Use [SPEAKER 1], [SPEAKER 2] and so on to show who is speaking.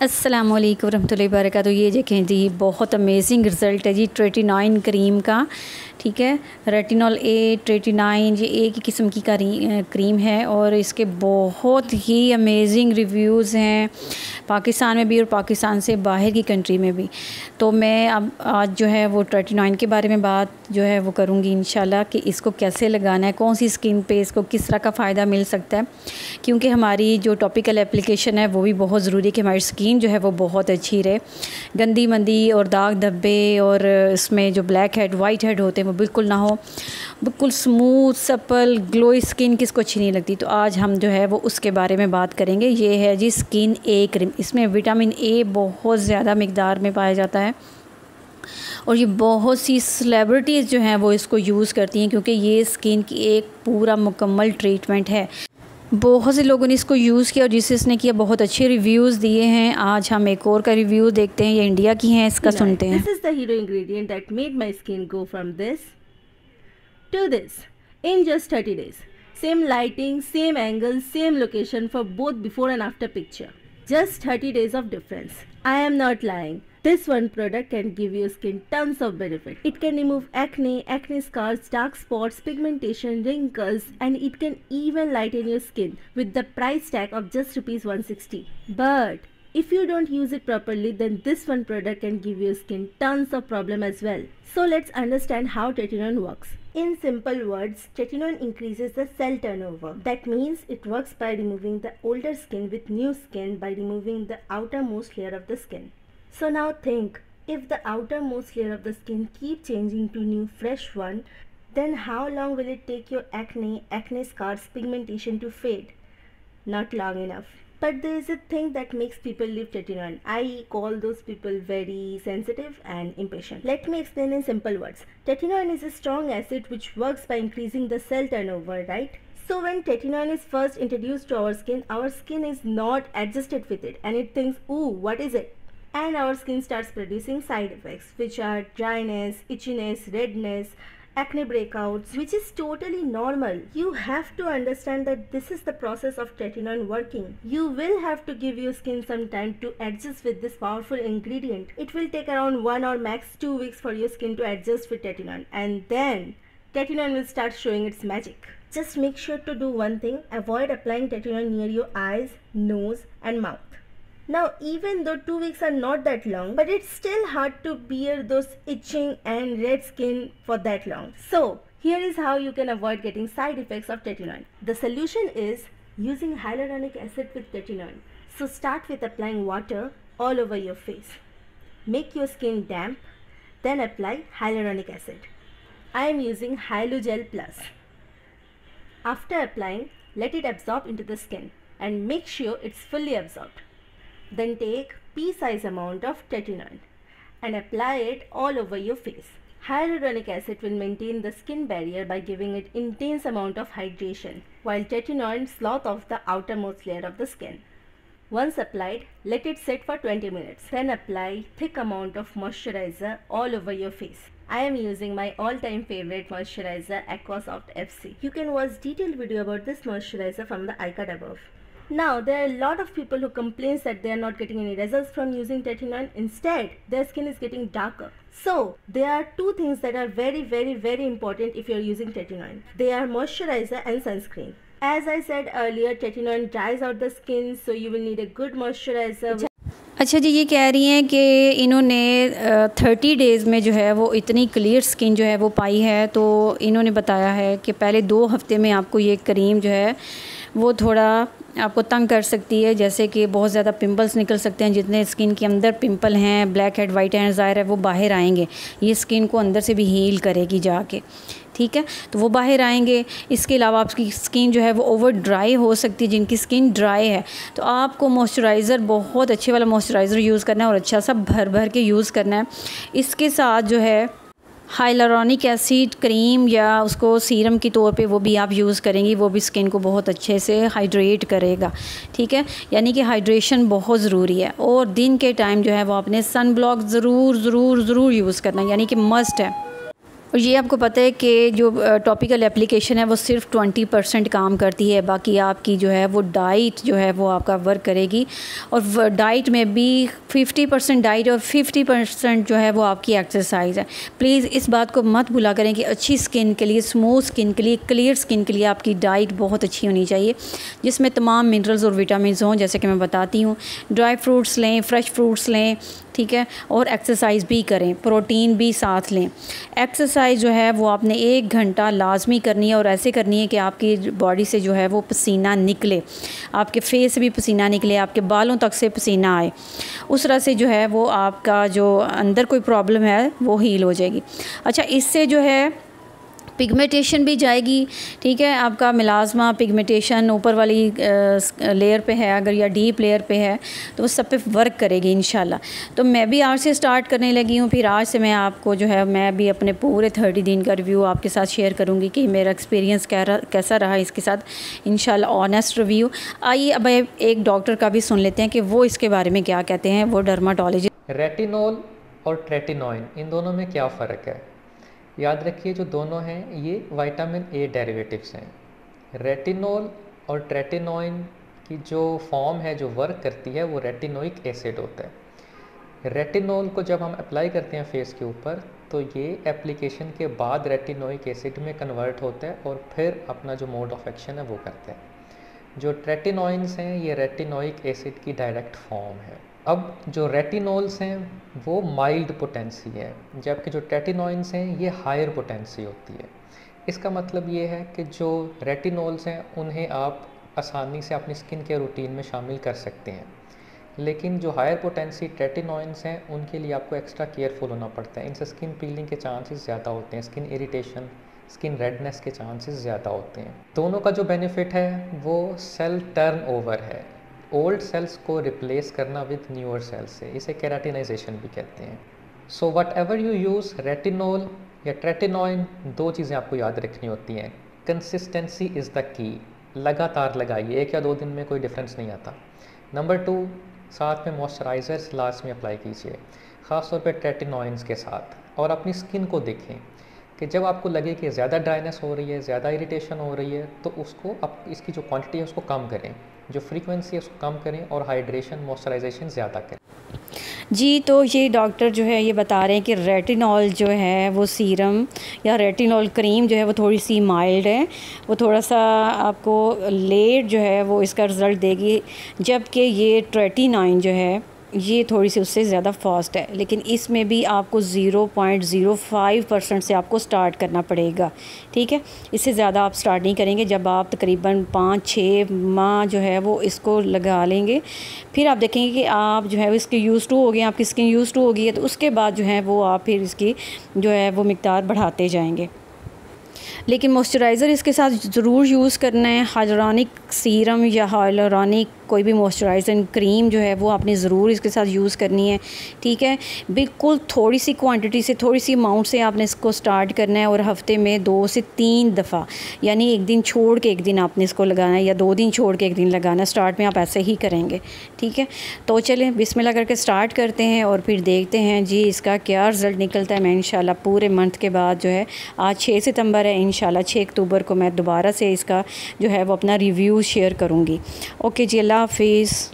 [SPEAKER 1] अस्सलाम वालेकुम रहमतुल्लाहि व बरकातहू। ये देखें जी, बहुत अमेजिंग रिज़ल्ट है जी ट्रेटिनॉइन क्रीम का। ठीक है, रेटिनॉल ए, ट्रेटिनॉइन, ये एक ही किस्म की क्रीम है और इसके बहुत ही अमेजिंग रिव्यूज़ हैं पाकिस्तान में भी और पाकिस्तान से बाहर की कंट्री में भी। तो मैं अब आज जो है वो ट्रेटिनॉइन के बारे में बात जो है वो करूँगी इंशाल्लाह कि इसको कैसे लगाना है, कौन सी स्किन पे इसको किस तरह का फ़ायदा मिल सकता है, क्योंकि हमारी जो टॉपिकल एप्लीकेशन है वो भी बहुत ज़रूरी है कि हमारी स्किन जो है वो बहुत अच्छी रहे। गंदी मंदी और दाग धब्बे और इसमें जो ब्लैक हेड वाइट हेड होते हैं वो बिल्कुल ना हो, बिल्कुल स्मूथ सपल ग्लोई स्किन किसको अच्छी नहीं लगती। तो आज हम जो है वो उसके बारे में बात करेंगे। ये है जी स्किन ए क्रीम। इसमें विटामिन ए बहुत ज़्यादा मिकदार में पाया जाता है और ये बहुत सी सेलिब्रिटीज़ जो हैं वो इसको यूज़ करती हैं, क्योंकि ये स्किन की एक पूरा मुकम्मल ट्रीटमेंट है। बहुत से लोगों ने इसको यूज़ किया और जिसने किया बहुत अच्छे रिव्यूज़ दिए हैं। आज हम एक और का रिव्यू देखते हैं, ये इंडिया की हैं, इसका सुनते हैं।
[SPEAKER 2] This is the hero ingredient that made my skin go from this to this in just 30 days. Same lighting, same angle, same location for both before and after picture. Just 30 days of difference. I am not lying. This one product can give your skin tons of benefit. It can remove acne, acne scars, dark spots, pigmentation, wrinkles, and it can even lighten your skin with the price tag of just ₹160. But if you don't use it properly, then this one product can give your skin tons of problem as well. So let's understand how Tretinoin works. In simple words, Tretinoin increases the cell turnover. That means it works by removing the older skin with new skin by removing the outermost layer of the skin. So now think, if the outermost layer of the skin keep changing to new fresh one, then how long will it take your acne scars, pigmentation to fade? Not long enough. But there is a thing that makes people leave Tretinoin. I call those people very sensitive and impatient. Let me explain in simple words. Tretinoin is a strong acid which works by increasing the cell turnover, right? So when Tretinoin is first introduced to our skin is not adjusted with it and it thinks, ooh, what is it? And our skin starts producing side effects, which are dryness, itchiness, redness, acne breakouts, which is totally normal. You have to understand that this is the process of Tretinoin working. You will have to give your skin some time to adjust with this powerful ingredient. It will take around 1 or max 2 weeks for your skin to adjust with Tretinoin, and then Tretinoin will start showing its magic. Just make sure to do one thing: avoid applying Tretinoin near your eyes, nose and mouth. Now, even though 2 weeks are not that long, but it's still hard to bear those itching and red skin for that long. So, here is how you can avoid getting side effects of Tretinoin. The solution is using hyaluronic acid with Tretinoin. So, start with applying water all over your face. Make your skin damp, then apply hyaluronic acid. I am using Hyalugel Plus. After applying, let it absorb into the skin and make sure it's fully absorbed. Then take pea-sized amount of Tretinoin and apply it all over your face. Hyaluronic acid will maintain the skin barrier by giving it intense amount of hydration, while Tretinoin slough off the outermost layer of the skin. Once applied, let it sit for 20 minutes. Then apply thick amount of moisturizer all over your face. I am using my all-time favorite moisturizer, Aquasoft FC. You can watch detailed video about this moisturizer from the icon above. Now, there are a lot of people who complain that they are not getting any results from using Tretinoin. Instead, their skin is getting darker. So, there are two things that are very important if you are using Tretinoin. They are moisturizer and sunscreen. As I said earlier, Tretinoin dries out the skin, so you will need a good moisturizer.
[SPEAKER 1] अच्छा जी, ये कह रही हैं कि इन्होंने 30 days में जो है वो इतनी क्लियर स्किन जो है वो पाई है। तो इन्होंने बताया है कि पहले 2 हफ्ते में आपको ये क्रीम जो है वो थोड़ा आपको तंग कर सकती है, जैसे कि बहुत ज़्यादा पिंपल्स निकल सकते हैं। जितने स्किन के अंदर पिंपल हैं, ब्लैक हेड वाइट हेड ज़ाहिर है वो बाहर आएंगे, ये स्किन को अंदर से भी हील करेगी जाके, ठीक है, तो वो बाहर आएंगे। इसके अलावा आपकी स्किन जो है वो ओवर ड्राई हो सकती है। जिनकी स्किन ड्राई है तो आपको मॉइस्चराइज़र बहुत अच्छे वाला मॉइस्चराइज़र यूज़ करना है और अच्छा सा भर के यूज़ करना है। इसके साथ जो है हाइलुरोनिक एसिड क्रीम या उसको सीरम के तौर पे वो भी आप यूज़ करेंगी, वो भी स्किन को बहुत अच्छे से हाइड्रेट करेगा, ठीक है। यानी कि हाइड्रेशन बहुत ज़रूरी है और दिन के टाइम जो है वो आपने सन ब्लॉक ज़रूर यूज़ करना, यानी कि मस्ट है। और ये आपको पता है कि जो टॉपिकल एप्लीकेशन है वो सिर्फ 20% काम करती है, बाकी आपकी जो है वो डाइट जो है वो आपका वर्क करेगी। और डाइट में भी 50% डाइट और 50% जो है वो आपकी एक्सरसाइज है। प्लीज़ इस बात को मत भूला करें कि अच्छी स्किन के लिए, स्मूथ स्किन के लिए, क्लियर स्किन के लिए आपकी डाइट बहुत अच्छी होनी चाहिए, जिसमें तमाम मिनरल्स और विटामिन हों, जैसे कि मैं बताती हूँ। ड्राई फ्रूट्स लें, फ्रेश फ्रूट्स लें, ठीक है, और एक्सरसाइज भी करें, प्रोटीन भी साथ लें। एक्सरसाइज जो है वो आपने 1 घंटा लाजमी करनी है, और ऐसे करनी है कि आपकी बॉडी से जो है वो पसीना निकले, आपके फेस से भी पसीना निकले, आपके बालों तक से पसीना आए। उस तरह से जो है वो आपका जो अंदर कोई प्रॉब्लम है वो हील हो जाएगी। अच्छा, इससे जो है पिगमेंटेशन भी जाएगी, ठीक है। आपका मिलाज़मा पिगमेंटेशन ऊपर वाली लेयर पे है अगर, या डीप लेयर पे है, तो वो सब पे वर्क करेगी इंशाल्लाह। तो मैं भी आज से स्टार्ट करने लगी हूँ। फिर आज से मैं आपको जो है मैं भी अपने पूरे 30 दिन का रिव्यू आपके साथ शेयर करूँगी कि मेरा एक्सपीरियंस कैसा रहा इसके साथ, इंशाल्लाह ऑनेस्ट रिव्यू। आइए अब एक डॉक्टर का भी सुन लेते हैं कि वो इसके बारे में क्या कहते हैं, वो डर्माटोलॉजिस्ट।
[SPEAKER 3] रेटिनॉल और ट्रेटिनॉइन, इन दोनों में क्या फ़र्क है? याद रखिए, जो दोनों हैं ये विटामिन ए डेरिवेटिव्स हैं। रेटिनॉल और ट्रेटिनॉइन की जो फॉर्म है, जो वर्क करती है, वो रेटिनोइक एसिड होता है। रेटिनॉल को जब हम अप्लाई करते हैं फेस के ऊपर, तो ये एप्लीकेशन के बाद रेटिनोइक एसिड में कन्वर्ट होता है और फिर अपना जो मोड ऑफ एक्शन है वो करता है। जो ट्रेटिनॉइन्स हैं ये रेटिनोइक एसिड की डायरेक्ट फॉर्म है। अब जो रेटिनॉल्स हैं वो माइल्ड पोटेंसी है, जबकि जो ट्रेटिनॉइन्स हैं ये हायर पोटेंसी होती है। इसका मतलब ये है कि जो रेटिनॉल्स हैं उन्हें आप आसानी से अपनी स्किन के रूटीन में शामिल कर सकते हैं, लेकिन जो हायर पोटेंसी ट्रेटिनॉइन्स हैं उनके लिए आपको एक्स्ट्रा केयरफुल होना पड़ता है। इनसे स्किन पीलिंग के चांसेस ज़्यादा होते हैं, स्किन इरिटेशन, स्किन रेडनेस के चांसेस ज़्यादा होते हैं। दोनों का जो बेनिफिट है वो सेल टर्नओवर है, ओल्ड सेल्स को रिप्लेस करना विद न्यूअर सेल्स से, इसे केराटिनाइजेशन भी कहते हैं। So what ever you use, retinol या ट्रेटिनॉइन, 2 चीज़ें आपको याद रखनी होती हैं। कंसिस्टेंसी इज़ द की, लगातार लगाइए, 1 या 2 दिन में कोई डिफरेंस नहीं आता। नंबर 2, साथ में मॉइस्चराइज़र्स लास्ट में अप्लाई कीजिए, ख़ासतौर पर ट्रेटिनॉइन्स के साथ। और अपनी स्किन को देखें कि जब आपको लगे कि ज़्यादा ड्राइनेस हो रही है, ज़्यादा इरिटेशन हो रही है, तो उसको आप इसकी जो क्वांटिटी है उसको कम करें, जो फ्रीक्वेंसी है उसको कम करें, और हाइड्रेशन, मॉइस्चराइजेशन ज़्यादा करें।
[SPEAKER 1] जी, तो ये डॉक्टर जो है ये बता रहे हैं कि रेटिनॉल जो है वो सीरम या रेटिनॉल क्रीम जो है वो थोड़ी सी माइल्ड है, वो थोड़ा सा आपको लेट जो है वो इसका रिज़ल्ट देगी, जबकि ये ट्रेटिनॉइन जो है ये थोड़ी सी उससे ज़्यादा फास्ट है। लेकिन इसमें भी आपको 0.05% से आपको स्टार्ट करना पड़ेगा, ठीक है। इससे ज़्यादा आप स्टार्ट नहीं करेंगे। जब आप तकरीबन 5-6 माह जो है वो इसको लगा लेंगे, फिर आप देखेंगे कि आप जो है इसके यूज़ टू हो गए, आपकी स्किन यूज़ टू हो गई है, तो उसके बाद जो है वो आप फिर इसकी जो है वो मिक़दार बढ़ाते जाएंगे। लेकिन मॉइस्चराइज़र इसके साथ ज़रूर यूज़ करना है। हाइलुरोनिक सीरम या हाइलुरोनिक कोई भी मॉइस्चराइज़र क्रीम जो है वो आपने ज़रूर इसके साथ यूज़ करनी है, ठीक है। बिल्कुल थोड़ी सी क्वांटिटी से, थोड़ी सी अमाउंट से आपने इसको स्टार्ट करना है, और हफ़्ते में 2 से 3 दफ़ा, यानी 1 दिन छोड़ के 1 दिन आपने इसको लगाना है, या 2 दिन छोड़ के 1 दिन लगाना है। स्टार्ट में आप ऐसे ही करेंगे, ठीक है। तो चलें बिस्मिल्लाह करके स्टार्ट करते हैं और फिर देखते हैं जी इसका क्या रिज़ल्ट निकलता है। मैं इंशाल्लाह पूरे मंथ के बाद जो है, आज 6 सितंबर है, इंशाल्लाह 6 अक्टूबर को मैं दोबारा से इसका जो है वो अपना रिव्यू शेयर करूँगी। ओके जी, अल्लाह हाफिज़।